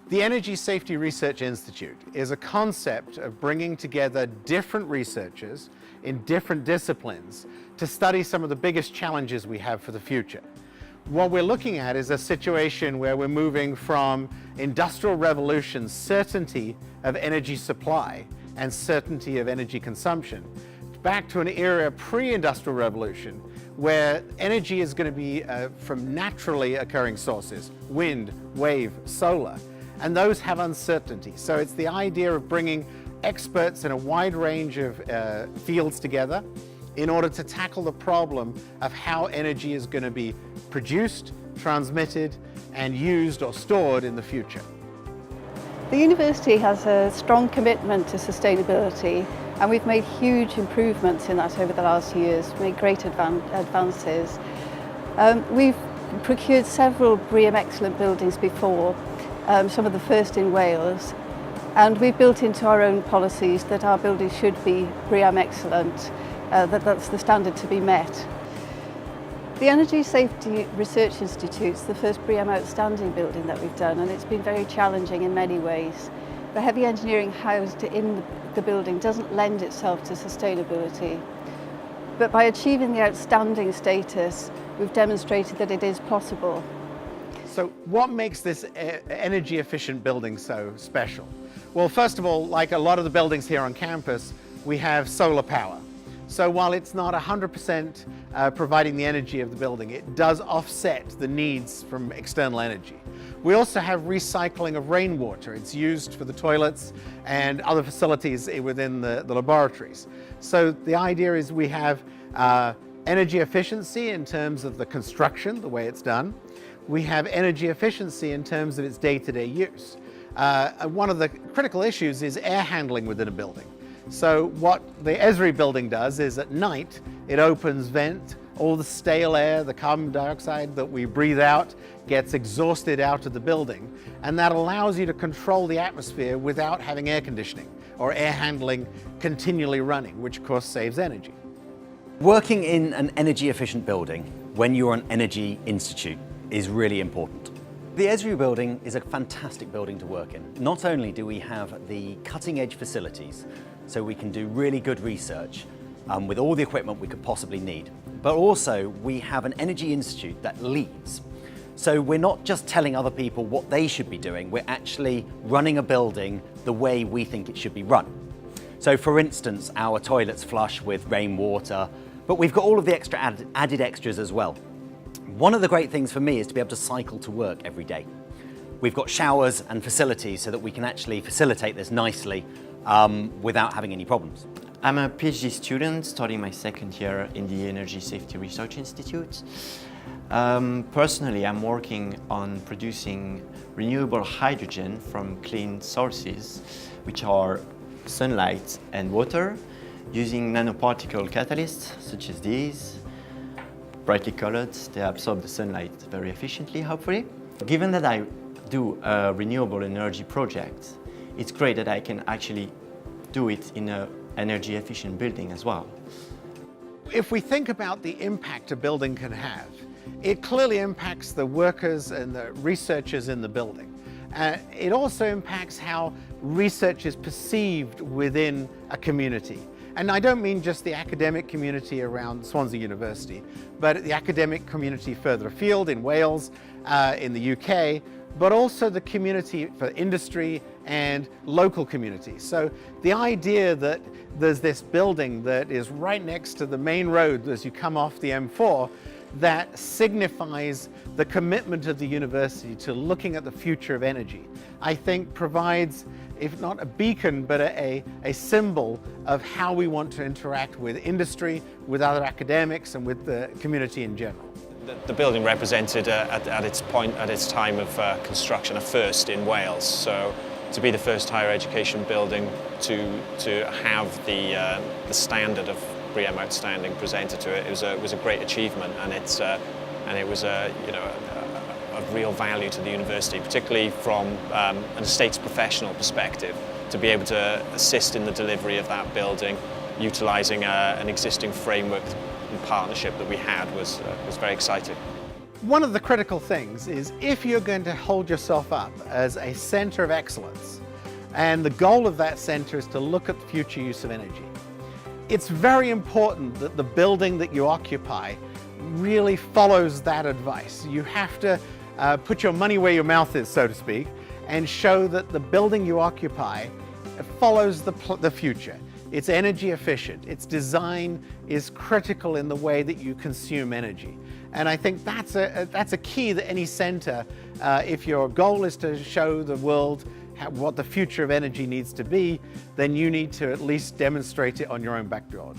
The Energy Safety Research Institute is a concept of bringing together different researchers in different disciplines to study some of the biggest challenges we have for the future. What we're looking at is a situation where we're moving from industrial revolution certainty of energy supply and certainty of energy consumption back to an era pre-industrial revolution where energy is going to be from naturally occurring sources, wind, wave, solar, and those have uncertainty. So it's the idea of bringing experts in a wide range of fields together in order to tackle the problem of how energy is going to be produced, transmitted, and used or stored in the future. The university has a strong commitment to sustainability, and we've made huge improvements in that over the last years, made great advances. We've procured several BREEAM Excellent buildings before, some of the first in Wales, and we've built into our own policies that our buildings should be BREEAM Excellent, that's the standard to be met. The Energy Safety Research Institute is the first BREEAM Outstanding building that we've done, and it's been very challenging in many ways. The heavy engineering housed in the building doesn't lend itself to sustainability, but by achieving the outstanding status, we've demonstrated that it is possible. So what makes this energy efficient building so special? Well, first of all, like a lot of the buildings here on campus, we have solar power. So while it's not 100% providing the energy of the building, it does offset the needs from external energy. We also have recycling of rainwater. It's used for the toilets and other facilities within the laboratories. So the idea is we have energy efficiency in terms of the construction, the way it's done. We have energy efficiency in terms of its day-to-day use. One of the critical issues is air handling within a building. So what the ESRI building does is at night it opens vent, all the stale air, the carbon dioxide that we breathe out gets exhausted out of the building, and that allows you to control the atmosphere without having air conditioning or air handling continually running, which of course saves energy. Working in an energy efficient building when you're an energy institute is really important. The ESRI building is a fantastic building to work in. Not only do we have the cutting edge facilities, so we can do really good research with all the equipment we could possibly need, but also we have an energy institute that leads. So we're not just telling other people what they should be doing, we're actually running a building the way we think it should be run. So for instance, our toilets flush with rainwater, but we've got all of the extra added extras as well. One of the great things for me is to be able to cycle to work every day. We've got showers and facilities so that we can actually facilitate this nicely without having any problems. I'm a PhD student studying my second year in the Energy Safety Research Institute. Personally, I'm working on producing renewable hydrogen from clean sources, which are sunlight and water, using nanoparticle catalysts such as these. Brightly colored, they absorb the sunlight very efficiently, hopefully. Given that I do a renewable energy project, it's great that I can actually do it in an energy efficient building as well. If we think about the impact a building can have, it clearly impacts the workers and the researchers in the building. It also impacts how research is perceived within a community. And I don't mean just the academic community around Swansea University, but the academic community further afield in Wales, in the UK, but also the community for industry and local communities. So the idea that there's this building that is right next to the main road as you come off the M4 that signifies the commitment of the university to looking at the future of energy, I think provides, if not a beacon, but a symbol of how we want to interact with industry, with other academics, and with the community in general. The building represented at its time of construction a first in Wales. So to be the first higher education building to have the standard of BREEAM Outstanding presented to it, it was a great achievement, and it was of real value to the university, particularly from an estates professional perspective, to be able to assist in the delivery of that building, utilising an existing framework and partnership that we had was very exciting. One of the critical things is if you're going to hold yourself up as a center of excellence, and the goal of that center is to look at the future use of energy, it's very important that the building that you occupy really follows that advice. You have to put your money where your mouth is, so to speak, and show that the building you occupy follows the future. It's energy efficient. Its design is critical in the way that you consume energy. And I think that's a key that any center, if your goal is to show the world what the future of energy needs to be, then you need to at least demonstrate it on your own background.